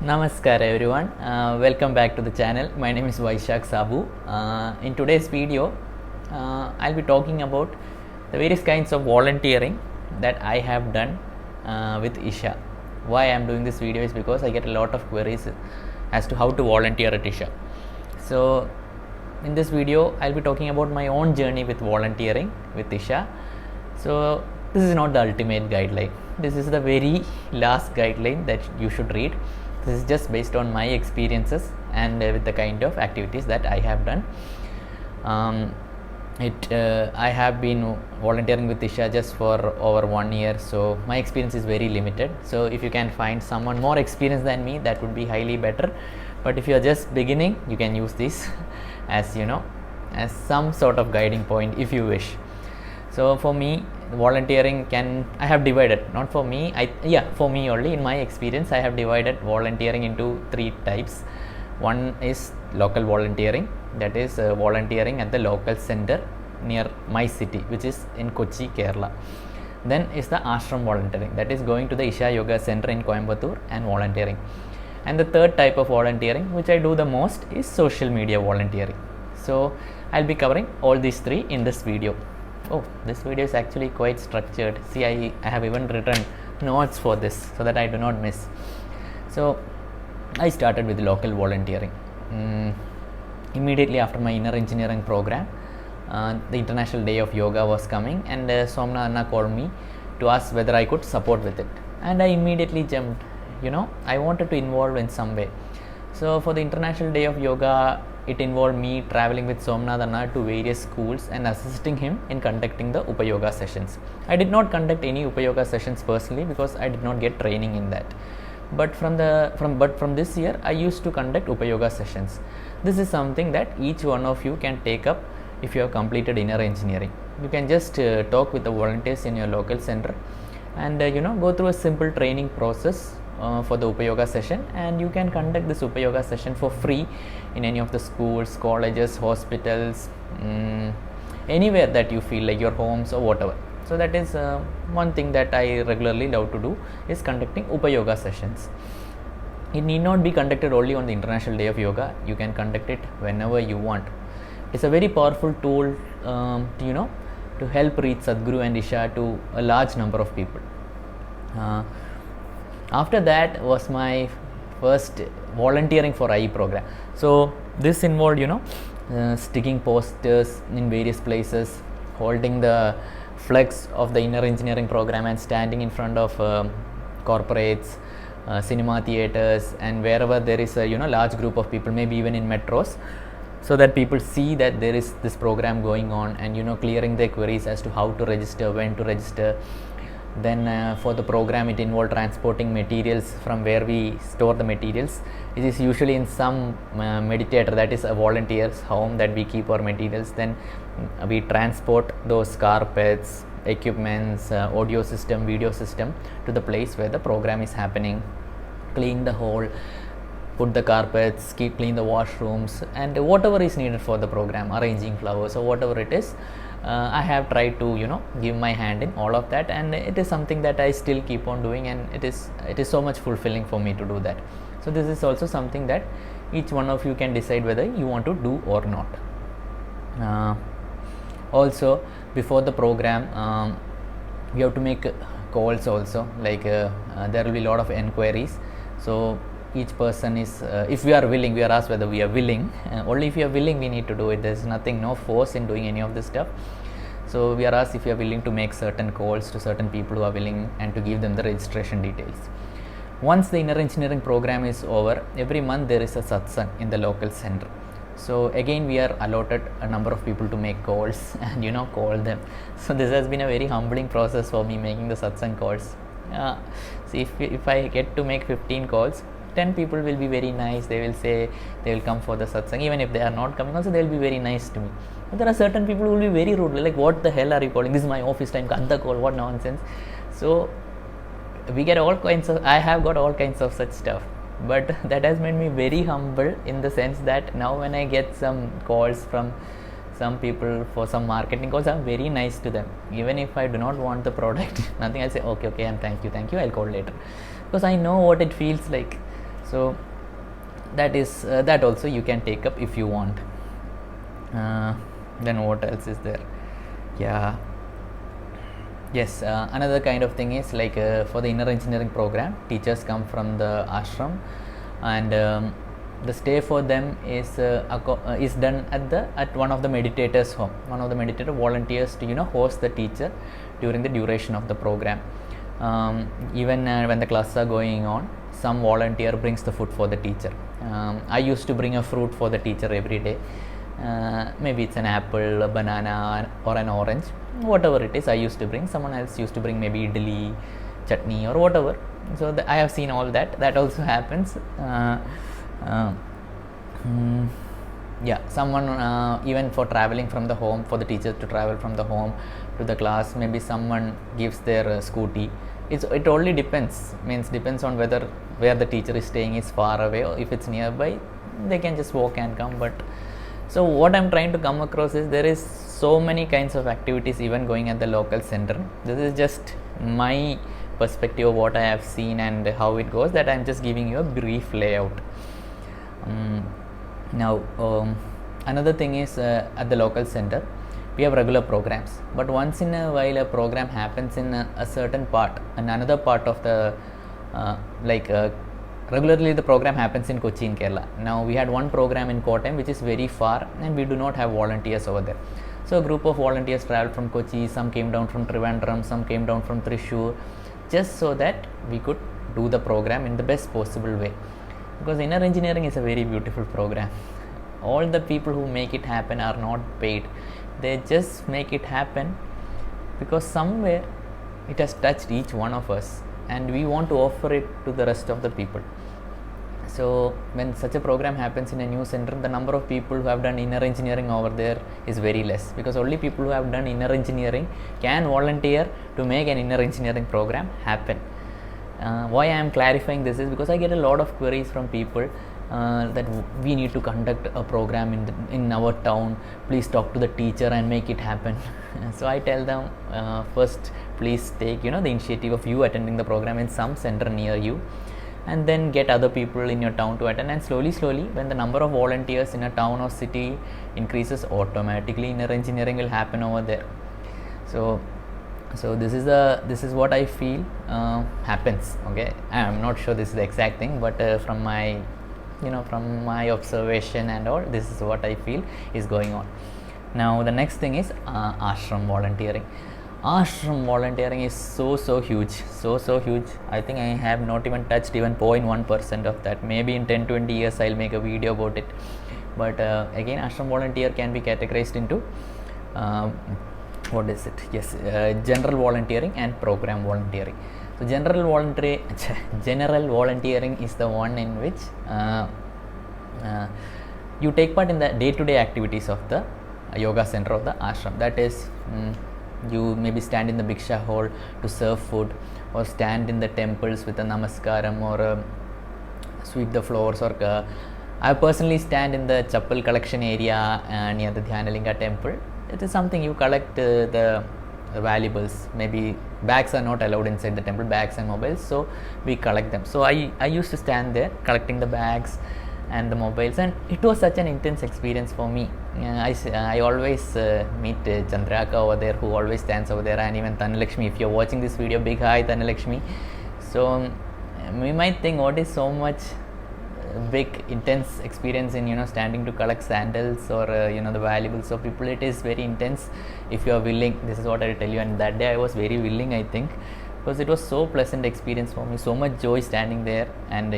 Namaskar everyone, welcome back to the channel. My name is Vaisakh Sabu. In today's video, I'll be talking about the various kinds of volunteering that I have done with Isha. Why I am doing this video is because I get a lot of queries as to how to volunteer at Isha. So in this video, I'll be talking about my own journey with volunteering with Isha. So this is not the ultimate guideline. This is the very last guideline that you should read. This is just based on my experiences and with the kind of activities that I have done. I have been volunteering with Isha just for over 1 year, so my experience is very limited. So if you can find someone more experienced than me, that would be highly better. But if you are just beginning, you can use this as as some sort of guiding point if you wish. So for me, volunteering I have divided, not for me, for me only, in my experience I have divided volunteering into 3 types. One is local volunteering, that is volunteering at the local center near my city, which is in Kochi, Kerala. Then is the Ashram volunteering, that is going to the Isha Yoga Center in Coimbatore and volunteering. And the third type of volunteering, which I do the most, is social media volunteering. So I'll be covering all these 3 in this video. Oh, this video is actually quite structured. See, I have even written notes for this so that I do not miss. So I started with local volunteering. Immediately after my inner engineering program, the International Day of Yoga was coming, and Somna Anna called me to ask whether I could support with it. And I immediately jumped. I wanted to involve in some way. So for the International Day of Yoga, it involved me traveling with Somnath Anna to various schools and assisting him in conducting the Upayoga sessions. I did not conduct any Upayoga sessions personally because I did not get training in that. But from this year, I used to conduct Upayoga sessions. This is something that each one of you can take up if you have completed inner engineering. You can just talk with the volunteers in your local center and go through a simple training process for the Upayoga session, and you can conduct this Upayoga session for free in any of the schools, colleges, hospitals, anywhere that you feel like, your homes or whatever. So that is one thing that I regularly love to do, is conducting Upayoga sessions. It need not be conducted only on the International Day of Yoga. You can conduct it whenever you want. It's a very powerful tool to help reach Sadhguru and Isha to a large number of people. After that was my first volunteering for IE program. So this involved sticking posters in various places, holding the flags of the inner engineering program and standing in front of corporates, cinema theaters, and wherever there is a large group of people, maybe even in metros, so that people see that there is this program going on, and clearing their queries as to how to register, when to register. Then for the program, it involved transporting materials from where we store the materials. It is usually in some meditator, that is a volunteer's home, that we keep our materials. Then we transport those carpets, equipments, audio system, video system to the place where the program is happening, clean the hall, put the carpets, clean the washrooms, and whatever is needed for the program, arranging flowers or whatever it is. I have tried to give my hand in all of that, and it is something that I still keep on doing, and it is so much fulfilling for me to do that. So this is also something that each one of you can decide whether you want to do or not. Also, before the program, we have to make calls also, like there will be a lot of enquiries. So each person is, if we are willing, we are asked whether we are willing. Only if you are willing, we need to do it. There is no force in doing any of this stuff. So we are asked if you are willing to make certain calls to certain people who are willing, and to give them the registration details. Once the inner engineering program is over, every month there is a satsang in the local center. So again, we are allotted a number of people to make calls and call them. So this has been a very humbling process for me, making the satsang calls. See, if I get to make 15 calls, 10 people will be very nice. They will say they will come for the satsang. Even if they are not coming also, they will be very nice to me. But there are certain people who will be very rude, like, what the hell are you calling? This is my office time, cut the call, what nonsense. So we get I have got all kinds of such stuff. But that has made me very humble, in the sense that now when I get some calls from some people for some marketing calls, I'm very nice to them. Even if I do not want the product, nothing, I'll say, okay, thank you, I'll call later. Because I know what it feels like. So that is that also you can take up if you want. Then what else is there? Yeah, yes, another kind of thing is like for the inner engineering program, teachers come from the ashram, and the stay for them is done at one of the meditators' home. One of the meditator volunteers to host the teacher during the duration of the program. Even when the classes are going on, some volunteer brings the food for the teacher. I used to bring a fruit for the teacher every day. Maybe it's an apple, a banana, or an orange, whatever it is. I used to bring. Someone else used to bring maybe idli, chutney, or whatever. So I have seen all that. That also happens. Yeah, someone even for traveling from the home, for the teachers to travel from the home to the class, maybe someone gives their scooty. It only depends. Depends on where the teacher is staying is far away, or if it's nearby, they can just walk and come. But so what I'm trying to come across is there is so many kinds of activities even going at the local center. This is just my perspective of what I have seen and how it goes, that I'm just giving you a brief layout. Now another thing is at the local center we have regular programs, but once in a while a program happens in a certain part, and another part of the regularly the program happens in Kochi in Kerala. Now we had one program in Kottayam which is very far, and we do not have volunteers over there. So a group of volunteers traveled from Kochi, some came down from Trivandrum, some came down from Thrissur, just so that we could do the program in the best possible way. Because inner engineering is a very beautiful program. All the people who make it happen are not paid. They just make it happen because somewhere it has touched each one of us, and we want to offer it to the rest of the people. So when such a program happens in a new center, the number of people who have done inner engineering over there is very less, because only people who have done inner engineering can volunteer to make an inner engineering program happen. Why I am clarifying this is because I get a lot of queries from people that we need to conduct a program in our town, please talk to the teacher and make it happen. So I tell them, first please take the initiative of you attending the program in some center near you, and then get other people in your town to attend, and slowly when the number of volunteers in a town or city increases, automatically inner engineering will happen over there. So this is what I feel happens. Okay, I am not sure this is the exact thing, but from my observation and all, this is what I feel is going on. Now the next thing is ashram volunteering. Ashram volunteering is so huge, so huge. I think I have not even touched even 0.1% of that. Maybe in 10-20 years I'll make a video about it. But again, ashram volunteer can be categorized into what is it? Yes, general volunteering and program volunteering. So general volunteering is the one in which you take part in the day-to-day activities of the yoga center of the ashram. That is, you maybe stand in the bhiksha hall to serve food, or stand in the temples with a namaskaram, or sweep the floors, or I personally stand in the chappal collection area near the Dhyanalinga temple. It is something you collect the valuables. Maybe bags are not allowed inside the temple, bags and mobiles, so we collect them. So I used to stand there collecting the bags and the mobiles, and it was such an intense experience for me. I always meet Chandraka over there, who always stands over there, and even Thanalakshmi. If you're watching this video, big hi Thanalakshmi. So we might think, what is so much big intense experience in standing to collect sandals or the valuables of people? It is very intense if you are willing. This is what I will tell you, and that day I was very willing, I think, because it was so pleasant experience for me, so much joy standing there and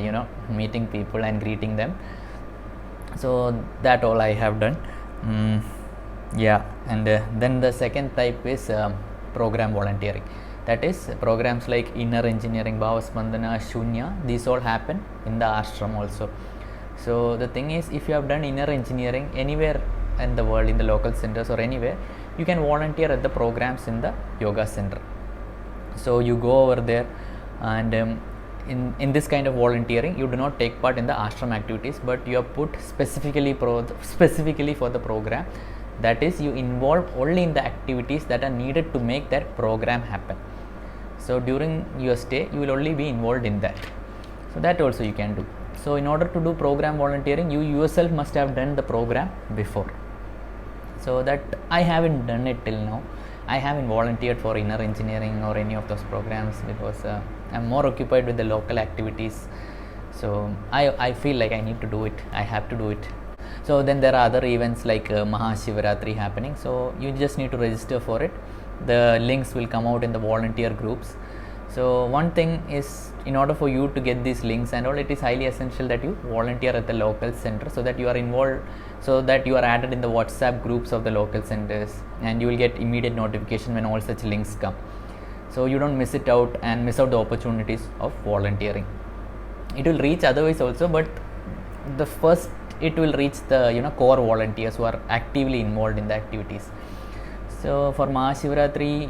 meeting people and greeting them. So that all I have done. Yeah, and then the second type is program volunteering. That is programs like inner engineering, Bhavaspandana, Shunya. These all happen in the ashram also. So the thing is, if you have done inner engineering anywhere in the world, in the local centers or anywhere, you can volunteer at the programs in the yoga center. So you go over there, and in this kind of volunteering, you do not take part in the ashram activities, but you are put specifically for the program. That is, you involve only in the activities that are needed to make that program happen. So during your stay, you will only be involved in that. So that also you can do. So in order to do program volunteering, you yourself must have done the program before. So that I haven't done it till now. I haven't volunteered for inner engineering or any of those programs because I'm more occupied with the local activities. So I feel like I need to do it. I have to do it. So then there are other events like Mahashivratri happening. So you just need to register for it. The links will come out in the volunteer groups. So one thing is, in order for you to get these links and all, it is highly essential that you volunteer at the local center, so that you are involved, so that you are added in the WhatsApp groups of the local centers, and you will get immediate notification when all such links come. So you don't miss it out and miss out the opportunities of volunteering. It will reach otherwise also, but the first it will reach the core volunteers who are actively involved in the activities. So for Mahashivratri,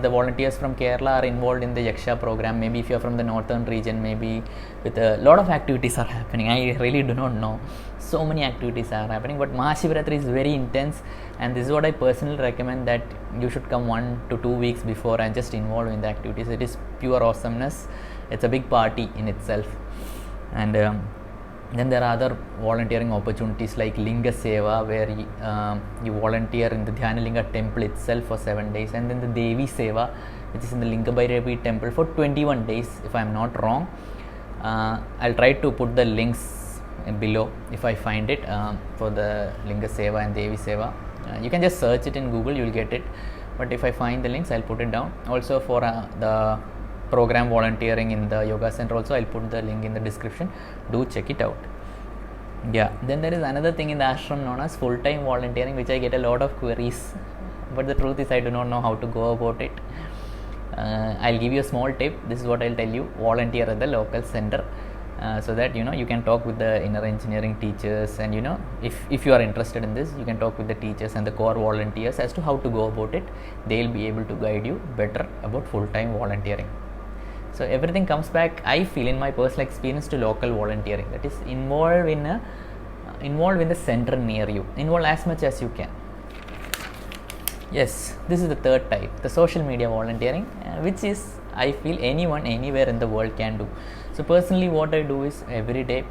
the volunteers from Kerala are involved in the Yaksha program. Maybe if you are from the northern region, maybe with a lot of activities are happening. I really do not know. So many activities are happening, but Mahashivratri is very intense, and this is what I personally recommend, that you should come 1 to 2 weeks before and just involve in the activities. It is pure awesomeness. It's a big party in itself. And then there are other volunteering opportunities like Linga Seva, where you volunteer in the Dhyanalinga temple itself for 7 days, and then the Devi Seva, which is in the Linga Bhairavi temple for 21 days, if I am not wrong. I'll try to put the links below if I find it for the Linga Seva and Devi Seva. You can just search it in Google, you will get it, but if I find the links, I'll put it down. Also for the program volunteering in the yoga center also, I'll put the link in the description. Do check it out. Yeah, then there is another thing in the ashram known as full-time volunteering, which I get a lot of queries, but the truth is I do not know how to go about it. I'll give you a small tip. This is what I'll tell you: volunteer at the local center, so that you can talk with the inner engineering teachers, and if you are interested in this, you can talk with the teachers and the core volunteers as to how to go about it. They'll be able to guide you better about full-time volunteering. So everything comes back, I feel, in my personal experience, to local volunteering. That is, involved in the center near you. Involve as much as you can. Yes, this is the third type, the social media volunteering, which is, I feel, anyone anywhere in the world can do. So personally, what I do is, every day,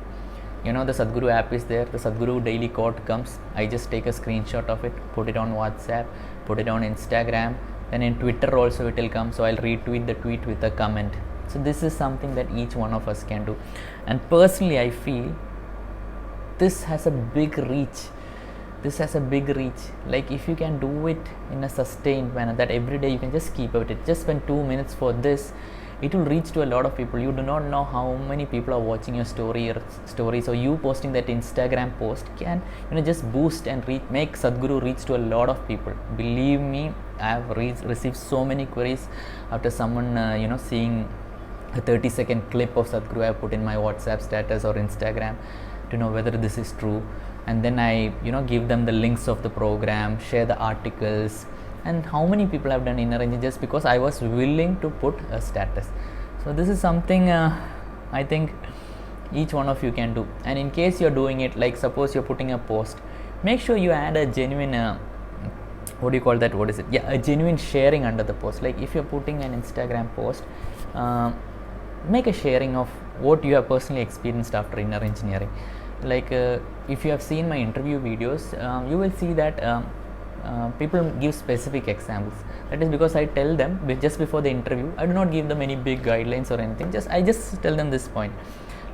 the Sadhguru app is there, the Sadhguru daily quote comes, I just take a screenshot of it, put it on WhatsApp, put it on Instagram, then in Twitter also it will come, so I'll retweet the tweet with a comment. So this is something that each one of us can do, and personally I feel this has a big reach. Like, if you can do it in a sustained manner, that every day you can just keep at it, just spend 2 minutes for this, it will reach to a lot of people. You do not know how many people are watching your story. So you posting that Instagram post can just boost and make Sadhguru reach to a lot of people. Believe me, I have received so many queries after someone seeing a 30-second clip of Sadhguru I put in my WhatsApp status or Instagram to know whether this is true, and then I give them the links of the program, share the articles. And how many people have done inner engineering just because I was willing to put a status. So this is something I think each one of you can do. And in case you're doing it, like suppose you're putting a post, make sure you add a genuine a genuine sharing under the post. Like, if you're putting an Instagram post, make a sharing of what you have personally experienced after inner engineering. Like, if you have seen my interview videos, you will see that people give specific examples. That is because I tell them just before the interview. I do not give them any big guidelines or anything. I just tell them this point.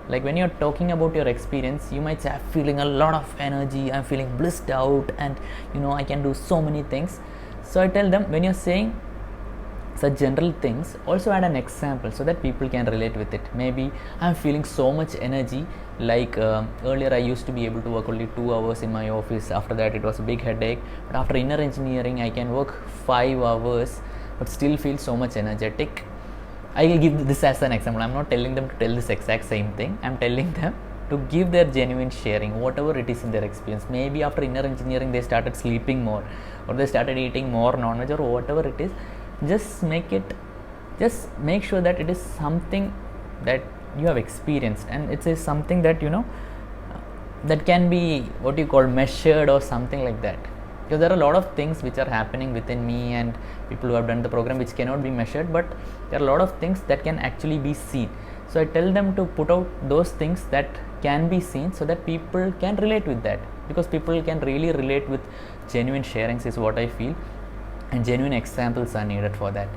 Like, when you're talking about your experience, you might say, I'm feeling a lot of energy, I'm feeling blissed out, and I can do so many things. So I tell them, when you're saying such general things, also add an example so that people can relate with it. Maybe I'm feeling so much energy, like earlier I used to be able to work only 2 hours in my office. After that it was a big headache, but after inner engineering I can work 5 hours but still feel so much energetic. I will give this as an example. I'm not telling them to tell this exact same thing. I'm telling them to give their genuine sharing, whatever it is in their experience. Maybe after inner engineering they started sleeping more, or they started eating more non-veg, or whatever it is. Just make sure that it is something that you have experienced, and it is something that that can be measured or something like that. Because there are a lot of things which are happening within me and people who have done the program which cannot be measured, but there are a lot of things that can actually be seen. So I tell them to put out those things that can be seen so that people can relate with that, because people can really relate with genuine sharings is what I feel, and genuine examples are needed for that.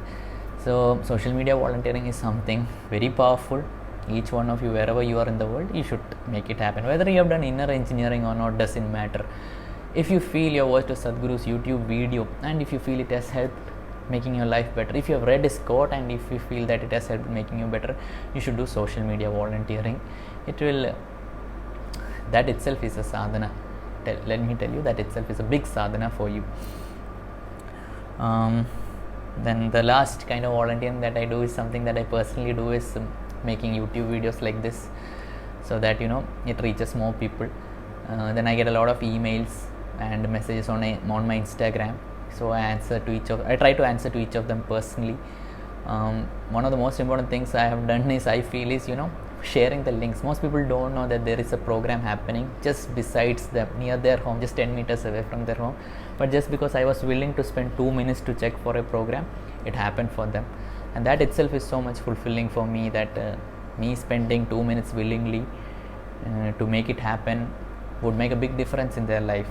So social media volunteering is something very powerful. Each one of you, wherever you are in the world, you should make it happen. Whether you have done inner engineering or not doesn't matter. If you feel you have watched a Sadhguru's YouTube video and if you feel it has helped making your life better, if you have read his quote and if you feel that it has helped making you better, you should do social media volunteering. It will, that itself is a sadhana. Let me tell you, that itself is a big sadhana for you. Then the last kind of volunteering that I do is something that I personally do, is making YouTube videos like this, so that it reaches more people. Then I get a lot of emails and messages on my Instagram, so I try to answer to each of them personally. One of the most important things I have done is, I feel, is sharing the links. Most people don't know that there is a program happening just besides them, near their home, just 10 meters away from their home, but just because I was willing to spend 2 minutes to check for a program, it happened for them. And that itself is so much fulfilling for me, that me spending 2 minutes willingly to make it happen would make a big difference in their life.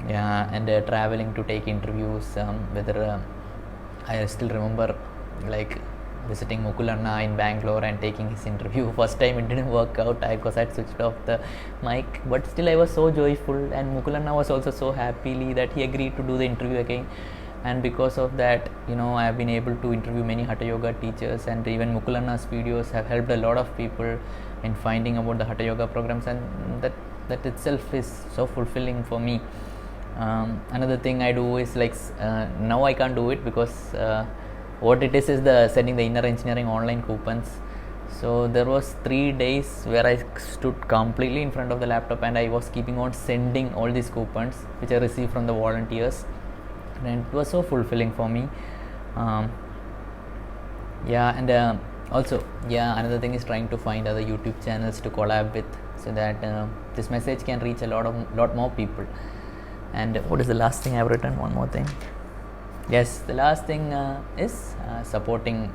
And traveling to take interviews, whether I still remember like visiting Mukulanna in Bangalore and taking his interview. First time it didn't work out because I had switched off the mic, but still I was so joyful, and Mukulanna was also so happily that he agreed to do the interview again. And because of that, I have been able to interview many Hatha Yoga teachers, and even Mukulanna's videos have helped a lot of people in finding about the Hatha Yoga programs, and that itself is so fulfilling for me. Another thing I do is like, now I can't do it because what it is the sending the inner engineering online coupons. So there was 3 days where I stood completely in front of the laptop and I was keeping on sending all these coupons which I received from the volunteers, and it was so fulfilling for me. Another thing is trying to find other YouTube channels to collab with, so that this message can reach a lot more people. And what is the last thing I've written? One more thing. Yes, the last thing is supporting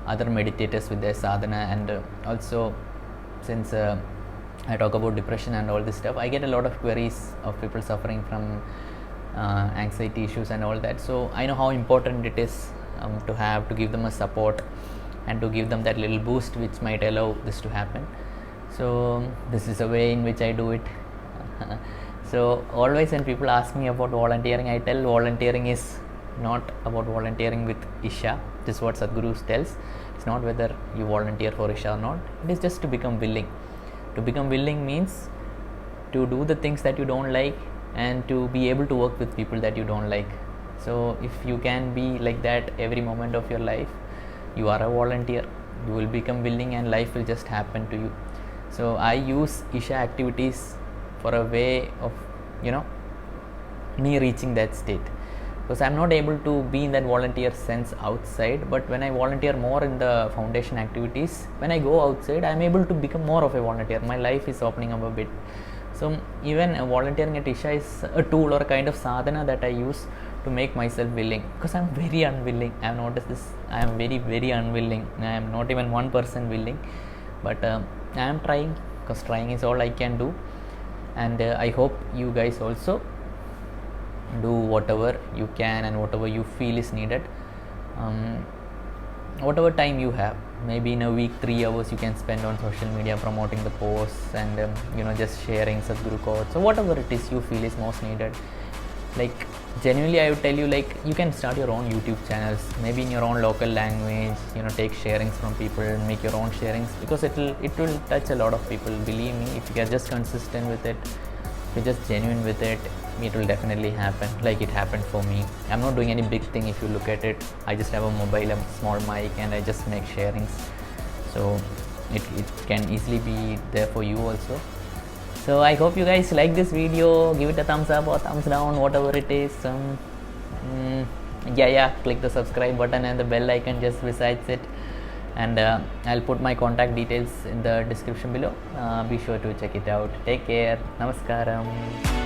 other meditators with their sadhana. And also, since I talk about depression and all this stuff, I get a lot of queries of people suffering from anxiety issues and all that. So I know how important it is to give them a support and to give them that little boost which might allow this to happen. So this is a way in which I do it. So always when people ask me about volunteering, I tell volunteering is not about volunteering with Isha. This is what Sadhguru tells. It's not whether you volunteer for Isha or not. It is just to become willing. To become willing means to do the things that you don't like and to be able to work with people that you don't like. So if you can be like that every moment of your life, you are a volunteer. You will become willing and life will just happen to you. So I use Isha activities for a way of me reaching that state, because I'm not able to be in that volunteer sense outside. But when I volunteer more in the foundation activities, when I go outside, I'm able to become more of a volunteer. My life is opening up a bit. So even volunteering at Isha is a tool or a kind of sadhana that I use to make myself willing, because I'm very unwilling. I have noticed this. I am very, very unwilling. I am not even 1% willing, but I am trying, because trying is all I can do. And I hope you guys also do whatever you can and whatever you feel is needed. Whatever time you have, maybe in a week 3 hours you can spend on social media promoting the posts and just sharing Sadhguru quotes, or whatever it is you feel is most needed. Like genuinely I would tell you, like, you can start your own YouTube channels, maybe in your own local language, take sharings from people, make your own sharings, because it will touch a lot of people. Believe me, if you are just consistent with it, if you're just genuine with it, it will definitely happen, like it happened for me. I'm not doing any big thing. If you look at it, I just have a mobile, a small mic, and I just make sharings. So it can easily be there for you also. So I hope you guys like this video. Give it a thumbs up or thumbs down, whatever it is. Click the subscribe button and the bell icon just besides it. And I'll put my contact details in the description below. Be sure to check it out. Take care. Namaskaram.